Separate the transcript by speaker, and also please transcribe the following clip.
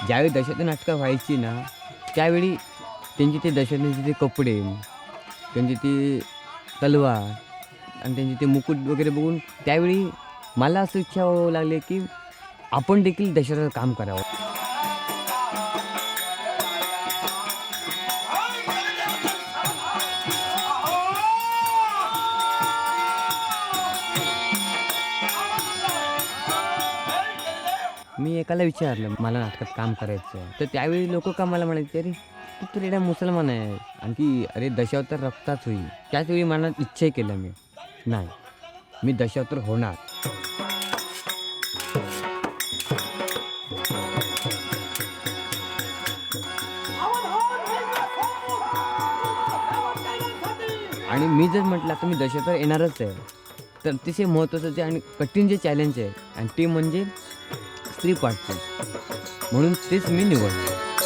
Speaker 1: ज्यावेळी दशावतार नाटकं व्हायची ना, त्यावेळी त्यांचे ते दशावतारांचे ते कपडे, त्यांची ती तलवार आणि त्यांचे ते मुकुट वगैरे बघून त्यावेळी मला असं इच्छा व्हावं लागली, की आपण देखील दशावतार काम करावं. मी एकाला विचारलं, मला नाटकात काम करायचं आहे. तर त्यावेळी लोकं का मला म्हणायचे, "अरे, तू तर एवढा मुसलमान आहे आणि ती अरे दशावतार रक्ताच होईल." त्याचवेळी मनात निश्चय केला मी, नाही, मी दशावतार होणार. आणि मी जर म्हटलं आता मी दशावतार येणारच आहे, तर अतिशय महत्त्वाचं जे आणि कठीण जे चॅलेंज आहे आणि ते म्हणजे स्त्री पाठची. म्हणून तेच मी निवडलं.